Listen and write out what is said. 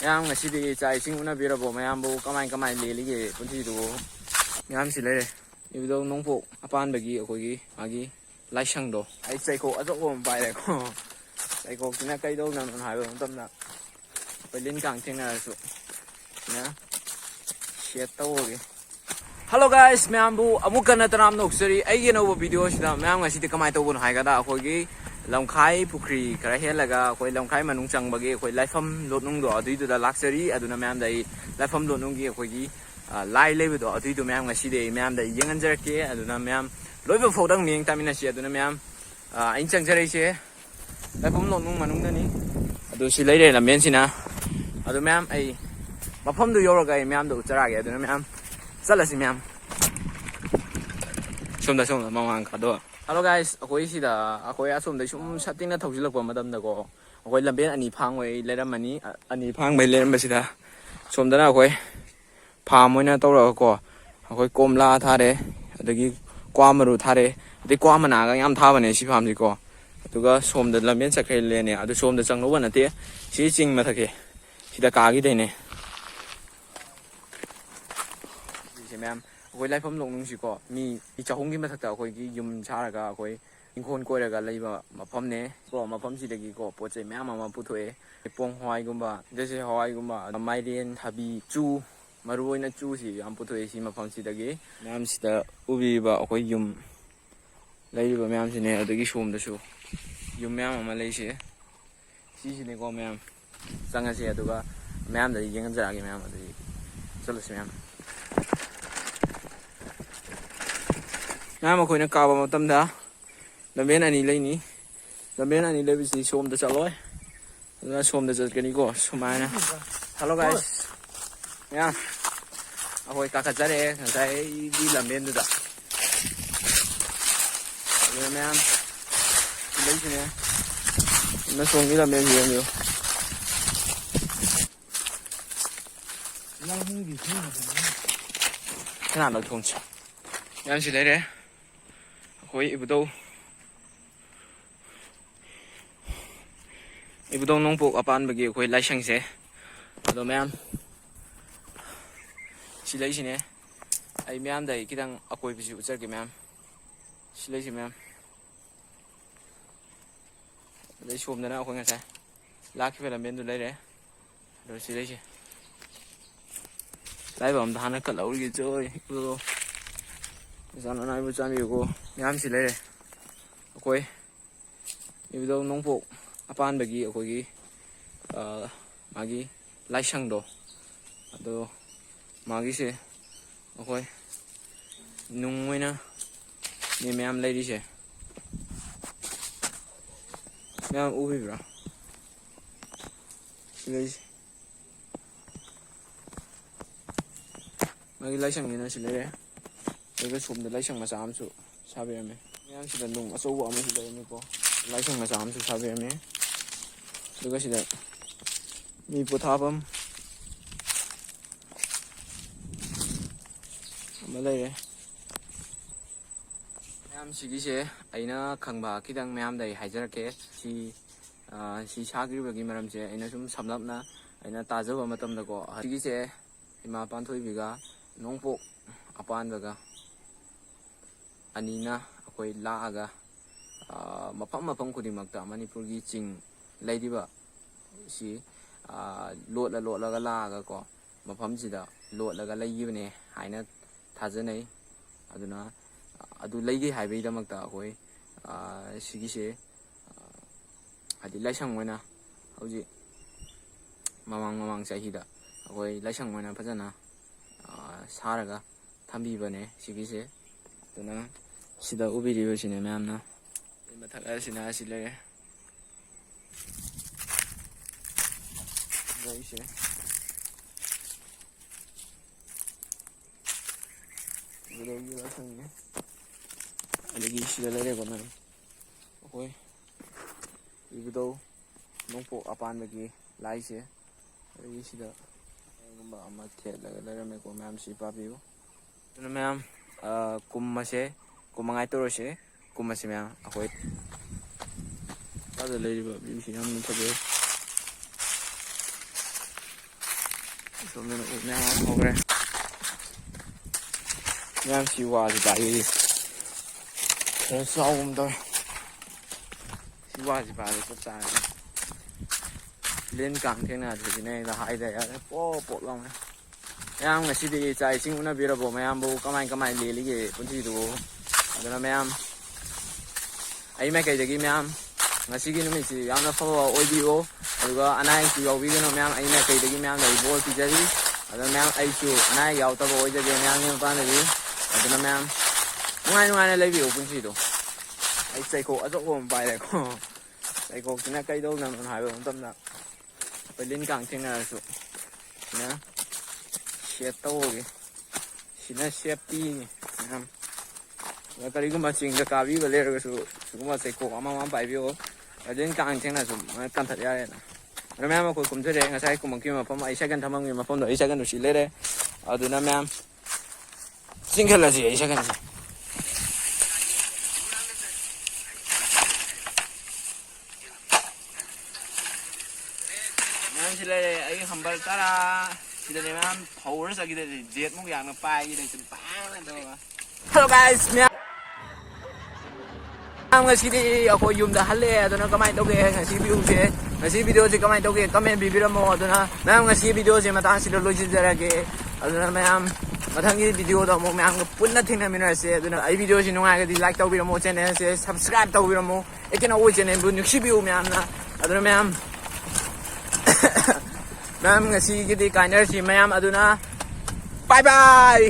ꯃꯌꯥꯝ ꯉꯁꯤꯗꯤ ꯆꯥꯛ ꯏꯁꯤꯡ ꯎꯅꯕꯤꯔꯕꯣ ꯃꯌꯥꯝꯕꯨ ꯀꯃꯥꯏ ꯂꯦꯜꯂꯤꯒꯦ ꯄꯨꯟꯁꯤꯗꯨꯕꯨ ꯃꯌꯥꯝꯁꯤ ꯂꯩꯔꯦ ꯏꯕꯨꯙꯧ ꯅꯣꯡꯄꯣꯛ ꯑꯄꯥꯟꯕꯒꯤ ꯑꯩꯈꯣꯏꯒꯤ ꯃꯥꯒꯤ ꯂꯥꯏꯁꯪꯗꯣ ꯑꯩ ꯆꯩꯀꯣꯛ ꯑꯆꯧꯕ ꯑꯃ ꯄꯥꯏꯔꯦꯀꯣ ꯆꯩꯀꯣꯛꯁꯤꯅ ꯀꯩꯗꯧꯅꯕꯅꯣ ꯍꯥꯏꯕ ꯃꯇꯝꯗ ꯑꯩꯈꯣꯏ ꯂꯤꯟ ꯀꯥꯡ ꯊꯦꯡꯅꯔꯁꯨ ꯁꯤꯅ ꯁꯦꯠ ꯇꯧꯔꯒꯦ ꯍꯜꯂꯣ ꯒꯥꯏꯁ ꯃꯌꯥꯝꯕꯨ ꯑꯃꯨꯛꯀ ꯅꯠꯇꯅ ꯅꯣꯛꯆꯔꯤ ꯑꯩꯒꯤ ꯑꯅꯧꯕ ꯚꯤꯗꯤꯑꯣꯁꯤꯗ ꯃꯌꯥꯝ ꯉꯁꯤꯗꯤ ꯀꯃꯥꯏꯅ ꯇꯧꯕꯅꯣ ꯍꯥꯏꯒꯗ ꯑꯩꯈꯣꯏꯒꯤ ꯂꯝꯈꯥꯏ ꯄꯨꯈ꯭ꯔꯤ ꯈꯔ ꯍꯦꯜꯂꯒ ꯑꯩꯈꯣꯏ ꯂꯝꯈꯥꯏ ꯃꯅꯨꯡ ꯆꯪꯕꯒꯤ ꯑꯩꯈꯣꯏ ꯂꯥꯏꯐꯝ ꯂꯣꯠꯅꯨꯡꯗꯣ ꯑꯗꯨꯏꯗꯨꯗ ꯂꯥꯛꯆꯔꯤ ꯑꯗꯨꯅ ꯃꯌꯥꯝꯗ ꯑꯩ ꯂꯥꯏꯐꯝ ꯂꯣꯠꯅꯨꯡꯒꯤ ꯑꯩꯈꯣꯏꯒꯤ ꯂꯥꯏ ꯂꯩꯕꯗꯣ ꯑꯗꯨꯏꯗꯣ ꯃꯌꯥꯝ ꯉꯁꯤꯗꯤ ꯑꯩ ꯃꯌꯥꯝꯗ ꯌꯦꯡꯍꯟꯖꯔꯛꯀꯦ ꯑꯗꯨꯅ ꯃꯌꯥꯝ ꯂꯣꯏꯕ ꯐꯥꯎꯗꯪ ꯃꯤꯠꯌꯦꯡ ꯇꯥꯃꯤꯟꯅꯁꯤ ꯑꯗꯨꯅ ꯃꯌꯥꯝ ꯑꯩꯅ ꯆꯪꯖꯔꯛꯏꯁꯦ ꯂꯥꯏꯐꯝ ꯂꯣꯠꯅꯨꯡ ꯃꯅꯨꯡꯗꯅꯤ ꯑꯗꯨ ꯁꯤ ꯂꯩꯔꯦ ꯂꯝꯕꯦꯟꯁꯤꯅ ꯑꯗꯨ ꯃꯌꯥꯝ ꯑꯩ ꯃꯐꯝꯗꯨ ꯌꯧꯔꯒ ꯑꯩ ꯃꯌꯥꯝꯗ ꯎꯠꯆꯔꯛꯑꯒꯦ ꯑꯗꯨꯅ ꯃꯌꯥꯝ ꯆꯠꯂꯁꯤ ꯃꯌꯥꯝ ꯁꯣꯝꯗ ꯃꯃꯥꯡ ꯈꯥꯗꯣ ꯍꯜꯂꯣ ꯒꯥꯏꯁ ꯑꯩꯈꯣꯏ ꯁꯤꯗ ꯑꯩꯈꯣꯏ ꯑꯁꯣꯝꯗꯩ ꯁꯨꯝ ꯁꯠꯇꯤꯡꯅ ꯊꯧꯖꯤꯜꯂꯛꯄ ꯃꯇꯝꯗꯀꯣ ꯑꯩꯈꯣꯏ ꯂꯝꯕꯦꯟ ꯑꯅꯤ ꯐꯥꯡꯕꯩ ꯂꯩꯔꯝꯃꯅꯤ ꯑꯅꯤ ꯐꯥꯡꯕꯩ ꯂꯩꯔꯝꯕꯁꯤꯗ ꯁꯣꯝꯗꯅ ꯑꯩꯈꯣꯏ ꯐꯥꯝ ꯑꯣꯏꯅ ꯇꯧꯔꯒꯀꯣ ꯑꯩꯈꯣꯏ ꯀꯣꯝꯂꯥ ꯊꯥꯔꯦ ꯑꯗꯒꯤ ꯀ꯭ꯋꯥ ꯃꯔꯨ ꯊꯥꯔꯦ ꯑꯗꯩ ꯀ꯭ꯋꯥ ꯃꯅꯥꯒ ꯌꯥꯝ ꯊꯥꯕꯅꯦ ꯁꯤ ꯐꯥꯝꯁꯤꯀꯣ ꯑꯗꯨꯒ ꯁꯣꯝꯗ ꯂꯝꯕꯦꯟ ꯆꯠꯈ꯭ꯔꯦ ꯂꯦꯅꯦ ꯑꯗꯨ ꯁꯣꯝꯗ ꯆꯪꯂꯨꯕ ꯅꯠꯇꯦ ꯁꯤ ꯆꯤꯡ ꯃꯊꯛꯁꯦ ꯁꯤꯗ ꯀꯥꯈꯤꯗꯣꯏꯅꯦ ꯁꯤꯁꯦ ꯃꯌꯥꯝ ꯑꯩꯈꯣꯏ ꯂꯥꯏꯐꯝ ꯂꯣꯛꯅꯨꯡꯁꯤꯀꯣ ꯃꯤ 300ꯒꯤ ꯃꯊꯛꯇ ꯑꯩꯈꯣꯏꯒꯤ ꯌꯨꯝ ꯁꯥꯔꯒ ꯑꯩꯈꯣꯏ ꯏꯪꯈꯣꯜ ꯀꯣꯏꯔꯒ ꯂꯩꯕ ꯃꯐꯝꯅꯦ ꯀꯣ ꯃꯐꯝꯁꯤꯗꯒꯤꯀꯣ ꯄꯣꯠ ꯆꯩ ꯃꯌꯥꯝ ꯑꯃ ꯄꯨꯊꯣꯛꯑꯦ ꯄꯣꯡ ꯍꯋꯥꯏꯒꯨꯝꯕ ꯗꯦꯁꯤ ꯍꯋꯥꯏꯒꯨꯝꯕ ꯃꯥꯏꯔꯦꯟ ꯊꯕꯤ ꯆꯨ ꯃꯔꯨ ꯑꯣꯏꯅ ꯆꯨꯁꯤ ꯌꯥꯝ ꯄꯨꯊꯣꯛꯑꯦ ꯁꯤ ꯃꯐꯝꯁꯤꯗꯒꯤ ꯃꯌꯥꯝꯁꯤꯗ ꯎꯕꯤꯔꯤꯕ ꯑꯩꯈꯣꯏ ꯌꯨꯝ ꯂꯩꯔꯤꯕ ꯃꯌꯥꯝꯁꯤꯅꯦ ꯑꯗꯒꯤ ꯁꯣꯝꯗꯁꯨ ꯌꯨꯝ ꯃꯌꯥꯝ ꯑꯃ ꯂꯩꯁꯦ ꯁꯤꯁꯤꯅꯦꯀꯣ ꯃꯌꯥꯝ ꯆꯪꯉꯁꯤ ꯑꯗꯨꯒ ꯃꯌꯥꯝꯗ ꯌꯦꯡꯍꯟꯖꯔꯛꯑꯒꯦ ꯃꯌꯥꯝ ꯑꯗꯨꯗꯤ ꯆꯠꯂꯁꯤ ꯃꯌꯥꯝ ꯃꯌꯥꯝ ꯑꯩꯈꯣꯏꯅ ꯀꯥꯕ ꯃꯇꯝꯗ ꯂꯝꯕꯦꯟ ꯑꯅꯤ ꯂꯩꯅꯤ ꯂꯝꯕꯦꯟ ꯑꯅꯤ ꯂꯩꯕꯁꯤꯗꯤ ꯁꯣꯝꯗ ꯆꯠꯂꯣꯏ ꯑꯗꯨꯅ ꯁꯣꯝꯗ ꯆꯠꯀꯅꯤꯀꯣ ꯁꯨꯃꯥꯏꯅ ꯍꯜꯂꯣ ꯒꯥꯏꯁ ꯃꯌꯥꯝ ꯑꯩꯈꯣꯏ ꯀꯥꯈꯠꯆꯔꯛꯑꯦ ꯉꯁꯥꯏꯒꯤ ꯂꯝꯕꯦꯟꯗꯨꯗ ꯑꯗꯨꯅ ꯃꯌꯥꯝ ꯂꯩꯁꯤꯅꯦ ꯑꯗꯨꯅ ꯁꯣꯝꯒꯤ ꯂꯝꯕꯦꯟꯁꯤ ꯌꯦꯡꯕꯤꯌꯨ ꯀꯅꯥꯅꯣ ꯊꯣꯡꯁꯤ ꯃꯌꯥꯝꯁꯤ ꯂꯩꯔꯦ ꯑꯩꯈꯣꯏ ꯏꯕꯨꯙꯧ ꯅꯣꯡꯄꯣꯛ ꯑꯄꯥꯟꯕꯒꯤ ꯑꯩꯈꯣꯏ ꯂꯥꯏꯁꯪꯁꯦ ꯑꯗꯣ ꯃꯌꯥꯝ ꯁꯤ ꯂꯩꯁꯤꯅꯦ ꯑꯩ ꯃꯌꯥꯝꯗ ꯑꯩ ꯈꯤꯇꯪ ꯑꯀꯣꯏꯕꯁꯤ ꯎꯠꯆꯔꯒꯦ ꯃꯌꯥꯝ ꯁꯤ ꯂꯩꯁꯤ ꯃꯌꯥꯝ ꯑꯗꯩ ꯁꯣꯝꯗꯅ ꯑꯩꯈꯣꯏ ꯉꯁꯥꯏ ꯂꯥꯛꯈꯤꯕ ꯂꯝꯕꯦꯟꯗꯨ ꯂꯩꯔꯦ ꯑꯗꯣ ꯁꯤ ꯂꯩꯁꯤ ꯂꯥꯏꯕ ꯑꯝꯗ ꯍꯥꯟꯅ ꯀꯠꯍꯧꯔꯤꯒꯦ ꯆꯣꯏ ꯏꯆꯥ ꯅꯅꯥꯏꯕꯨ ꯆꯥꯟꯕꯤꯌꯨꯀꯣ ꯃꯌꯥꯝꯁꯤ ꯂꯩꯔꯦ ꯑꯩꯈꯣꯏ ꯏꯕꯨꯙꯧ ꯅꯣꯡꯄꯣꯛ ꯑꯄꯥꯟꯕꯒꯤ ꯑꯩꯈꯣꯏꯒꯤ ꯃꯥꯒꯤ ꯂꯥꯏꯁꯪꯗꯣ ꯑꯗꯣ ꯃꯥꯒꯤꯁꯦ ꯑꯩꯈꯣꯏ ꯅꯨꯡ ꯑꯣꯏꯅ ꯃꯤ ꯃꯌꯥꯝ ꯂꯩꯔꯤꯁꯦ ꯃꯌꯥꯝ ꯎꯕꯤꯕ꯭ꯔꯥ ꯁꯤ ꯂꯩꯁꯤ ꯃꯥꯒꯤ ꯂꯥꯏꯁꯪꯅꯤꯅ ꯁꯤ ꯂꯩꯔꯦ ꯑꯗꯨꯒ ꯁꯣꯝꯗ ꯂꯥꯏꯁꯪ ꯃꯆꯥ ꯑꯃꯁꯨ ꯁꯥꯕꯤꯔꯝꯃꯦ ꯃꯌꯥꯝꯁꯤꯗ ꯅꯨꯡ ꯑꯆꯧꯕ ꯑꯃꯁꯨ ꯂꯩꯔꯝꯃꯤꯀꯣ ꯂꯥꯏꯁꯪ ꯃꯆꯥ ꯑꯃꯁꯨ ꯁꯥꯕꯤꯔꯝꯃꯦ ꯑꯗꯨꯒ ꯁꯤꯗ ꯃꯤ ꯄꯣꯊꯥꯐꯝ ꯑꯃ ꯂꯩꯔꯦ ꯃꯌꯥꯝ ꯁꯤꯒꯤꯁꯦ ꯑꯩꯅ ꯈꯪꯕ ꯈꯤꯇꯪ ꯃꯌꯥꯝꯗ ꯑꯩ ꯍꯥꯏꯖꯔꯛꯀꯦ ꯁꯤ ꯁꯥꯈꯤꯕꯒꯤ ꯃꯔꯝꯁꯦ ꯑꯩꯅ ꯁꯨꯝ ꯁꯝꯂꯞꯅ ꯑꯩꯅ ꯇꯥꯖꯕ ꯃꯇꯝꯗꯀꯣ ꯁꯤꯒꯤꯁꯦ ꯏꯃꯥ ꯄꯥꯟꯊꯣꯏꯕꯤꯒ ꯅꯣꯡꯄꯣꯛ ꯑꯄꯥꯟꯕꯒ ꯑꯅꯤꯅ ꯑꯩꯈꯣꯏ ꯂꯥꯛꯑꯒ ꯃꯐꯝ ꯈꯨꯗꯤꯡꯃꯛꯇ ꯃꯅꯤꯄꯨꯔꯒꯤ ꯆꯤꯡ ꯂꯩꯔꯤꯕ ꯁꯤ ꯂꯣꯠꯂꯒ ꯂꯥꯛꯑꯒꯀꯣ ꯃꯐꯝꯁꯤꯗ ꯂꯣꯠꯂꯒ ꯂꯩꯈꯤꯕꯅꯦ ꯍꯥꯏꯅ ꯊꯥꯖꯅꯩ ꯑꯗꯨꯅ ꯑꯗꯨ ꯂꯩꯒꯦ ꯍꯥꯏꯕꯒꯤꯗꯃꯛꯇ ꯑꯩꯈꯣꯏ ꯁꯤꯒꯤꯁꯦ ꯍꯥꯏꯗꯤ ꯂꯥꯏꯁꯪ ꯑꯣꯏꯅ ꯍꯧꯖꯤꯛ ꯃꯃꯥꯡ ꯆꯍꯤꯗ ꯑꯩꯈꯣꯏ ꯂꯥꯏꯁꯪ ꯑꯣꯏꯅ ꯐꯖꯅ ꯁꯥꯔꯒ ꯊꯝꯕꯤꯕꯅꯦ ꯁꯤꯒꯤꯁꯦ ꯑꯗꯨꯅ ꯁꯤꯗ ꯎꯕꯤꯔꯤꯕꯁꯤꯅꯦ ꯃꯌꯥꯝꯅ ꯃꯊꯛ ꯑꯁꯤꯅ ꯑꯁꯤ ꯂꯩꯔꯦ ꯂꯩꯁꯦ ꯏꯕꯨꯙꯧꯒꯤ ꯂꯥꯏꯁꯪꯅꯤ ꯑꯗꯒꯤ ꯁꯤꯗ ꯂꯩꯔꯦꯀꯣ ꯃꯌꯥꯝ ꯑꯩꯈꯣꯏ ꯏꯕꯨꯙꯧ ꯅꯣꯡꯄꯣꯛ ꯑꯄꯥꯟꯕꯒꯤ ꯂꯥꯏꯁꯦ ꯑꯗꯒꯤ ꯁꯤꯗ ꯀꯩꯒꯨꯝꯕ ꯑꯃ ꯊꯦꯠꯂꯒ ꯂꯩꯔꯝꯃꯦꯀꯣ ꯃꯌꯥꯝ ꯁꯤ ꯄꯥꯕꯤꯌꯨ ꯑꯗꯨꯅ ꯃꯌꯥꯝ ꯀꯨꯝꯃꯉꯥꯏ ꯇꯧꯔꯁꯦ ꯀꯨꯝꯃꯁꯤ ꯃꯌꯥꯝ ꯑꯩꯈꯣꯏ ꯑꯗ ꯂꯩꯔꯤꯕ ꯚ꯭ꯌꯨꯁꯤ ꯌꯥꯝꯅ ꯐꯖꯩ ꯁꯣꯝꯗꯅ ꯎ ꯃꯌꯥꯝ ꯍꯧꯈ꯭ꯔꯦ ꯃꯌꯥꯝ ꯁꯤ ꯋꯥꯁꯤ ꯄꯥꯏꯔꯤ ꯈꯔ ꯆꯥꯎꯒꯨꯝ ꯇꯧꯋꯦ ꯁꯤ ꯋꯥꯁꯤ ꯄꯥꯏꯔꯤ ꯆꯞ ꯆꯥꯔꯦ ꯂꯤꯟ ꯀꯥꯡ ꯊꯦꯡꯅꯗ꯭ꯔꯤꯁꯤꯅ ꯑꯩꯅ ꯍꯥꯏꯗ ꯌꯥꯔꯦ ꯄꯣꯞ ꯄꯣꯞ ꯂꯥꯎꯅ ꯃꯌꯥꯝ ꯉꯁꯤꯗꯤ ꯆꯥꯛ ꯏꯁꯤꯡ ꯎꯅꯕꯤꯔꯕꯣ ꯃꯌꯥꯝꯕꯨ ꯀꯃꯥꯏ ꯀꯃꯥꯏ ꯂꯦꯜꯂꯤꯒꯦ ꯄꯨꯟꯁꯤꯗꯨꯕꯨ ꯑꯗꯨꯅ ꯃꯌꯥꯝ ꯑꯩ ꯃꯥꯏꯀꯩꯗꯒꯤ ꯃꯌꯥꯝ ꯉꯁꯤꯒꯤ ꯅꯨꯃꯤꯠꯁꯤ ꯌꯥꯝꯅ ꯐꯕ ꯑꯣꯏꯕꯤꯌꯣ ꯑꯗꯨꯒ ꯑꯅꯥ ꯑꯌꯦꯛꯁꯨ ꯌꯥꯎꯕꯤꯒꯅꯨ ꯃꯌꯥꯝ ꯑꯩ ꯃꯥꯏꯀꯩꯗꯒꯤ ꯃꯌꯥꯝꯗ ꯑꯩ ꯕꯣꯔ ꯄꯤꯖꯔꯤ ꯑꯗꯨꯅ ꯃꯌꯥꯝ ꯑꯩꯁꯨ ꯑꯅꯥ ꯑꯌꯦꯛ ꯌꯥꯎꯗꯕ ꯑꯣꯏꯖꯒꯦ ꯃꯌꯥꯝꯒꯤ ꯃꯄꯥꯟꯗꯒꯤ ꯑꯗꯨꯅ ꯃꯌꯥꯝ ꯅꯨꯡꯉꯥꯏ ꯅꯨꯡꯉꯥꯏꯅ ꯂꯩꯕꯤꯌꯨ ꯄꯨꯟꯁꯤꯗꯣ ꯑꯩ ꯆꯩꯀꯣꯛ ꯑꯆꯧꯕ ꯑꯃ ꯄꯥꯏꯔꯦꯀꯣ ꯆꯩꯀꯣꯛꯁꯤꯅ ꯀꯩꯗꯧꯅꯕꯅꯣ ꯍꯥꯏꯕ ꯃꯇꯝꯗ ꯑꯩꯈꯣꯏ ꯂꯤꯟ ꯀꯥꯡ ꯊꯦꯡꯅꯔꯁꯨ ꯁꯤꯅ ꯁꯦꯞ ꯇꯧꯕꯒꯤ ꯁꯤꯅ ꯁꯦꯞꯇꯤꯅꯤ ꯃꯌꯥꯝ ꯀꯔꯤꯒꯨꯝꯕ ꯆꯤꯡꯗ ꯀꯥꯕꯤꯕ ꯂꯩꯔꯒꯁꯨ ꯁꯤꯒꯨꯝꯕ ꯆꯩꯀꯣꯛ ꯑꯃꯃꯝ ꯄꯥꯏꯕꯤꯌꯣ ꯂꯤꯟ ꯀꯥꯡ ꯊꯦꯡꯅꯔꯁꯨ ꯀꯟꯊꯠ ꯌꯥꯔꯦꯅ ꯑꯗꯨ ꯃꯌꯥꯝ ꯑꯩꯈꯣꯏ ꯀꯨꯝꯊꯔꯛꯑꯦ ꯉꯁꯥꯏ ꯀꯨꯝꯃꯛꯈꯤꯕ ꯃꯐꯝ ꯑꯩ ꯁꯥꯏꯀꯜ ꯊꯝꯃꯝꯈꯤꯕ ꯃꯐꯝꯗꯣ ꯑꯩ ꯁꯥꯏꯀꯜꯗꯨ ꯁꯤ ꯂꯩꯔꯦ ꯑꯗꯨꯅ ꯃꯌꯥꯝ ꯆꯤꯡꯈꯠꯂꯁꯤ ꯑꯩ ꯁꯥꯏꯀꯜꯁꯦ ꯃꯌꯥꯝ ꯁꯤ ꯂꯩꯔꯦ ꯑꯩ ꯍꯝꯕꯔ ꯇꯔꯥ ꯁꯤꯗꯅꯦ ꯃꯌꯥꯝ ꯐꯧꯔ ꯆꯠꯈꯤꯗꯣꯏꯁꯤ ꯖꯦꯠꯃꯨꯛ ꯌꯥꯡꯅ ꯄꯥꯏꯈꯤꯗꯣꯏꯁꯤ ꯄꯥꯡꯅ ꯇꯧꯔꯒ ꯍꯜꯂꯣ ꯒꯥꯏꯁ ꯃꯌꯥꯝ ꯉꯁꯤꯗꯤ ꯑꯩꯈꯣꯏ ꯌꯨꯝꯗ ꯍꯜꯂꯛꯑꯦ ꯑꯗꯨꯅ ꯀꯃꯥꯏꯅ ꯇꯧꯒꯦ ꯉꯁꯤ ꯚꯤꯎꯁꯦ ꯉꯁꯤ ꯚꯤꯗꯤꯑꯣꯁꯦ ꯀꯃꯥꯏꯅ ꯇꯧꯒꯦ ꯀꯃꯦꯟ ꯄꯤꯕꯤꯔꯝꯃꯣ ꯑꯗꯨꯅ ꯃꯌꯥꯝ ꯉꯁꯤ ꯚꯤꯗꯤꯑꯣꯁꯦ ꯃꯇꯥꯡꯁꯤꯗ ꯂꯣꯏꯁꯤꯟꯖꯔꯒꯦ ꯑꯗꯨꯅ ꯃꯌꯥꯝ ꯃꯊꯪꯒꯤ ꯚꯤꯗꯤꯑꯣꯗ ꯑꯃꯨꯛ ꯃꯌꯥꯝꯒ ꯄꯨꯟꯅ ꯊꯦꯡꯅꯃꯤꯟꯅꯔꯁꯦ ꯑꯗꯨꯅ ꯑꯩ ꯚꯤꯗꯤꯑꯣꯁꯤ ꯅꯨꯡꯉꯥꯏꯔꯒꯗꯤ ꯂꯥꯏꯛ ꯇꯧꯕꯤꯔꯝꯃꯣ ꯆꯦꯅꯦꯜꯁꯦ ꯁꯕꯁꯀ꯭ꯔꯥꯏꯕ ꯇꯧꯕꯤꯔꯝꯃꯣ ꯑꯦꯀꯦꯅꯣ ꯆꯦꯅꯦꯜꯕꯨ ꯅꯨꯡꯁꯤꯕꯤꯌꯨ ꯃꯌꯥꯝꯅ ꯑꯗꯨꯅ ꯃꯌꯥꯝ ꯃꯌꯥꯝ ꯉꯁꯤꯒꯤꯗꯤ ꯀꯥꯏꯅꯔꯁꯤ ꯃꯌꯥꯝ ꯑꯗꯨꯅ ꯕꯥꯏ ꯕꯥꯏ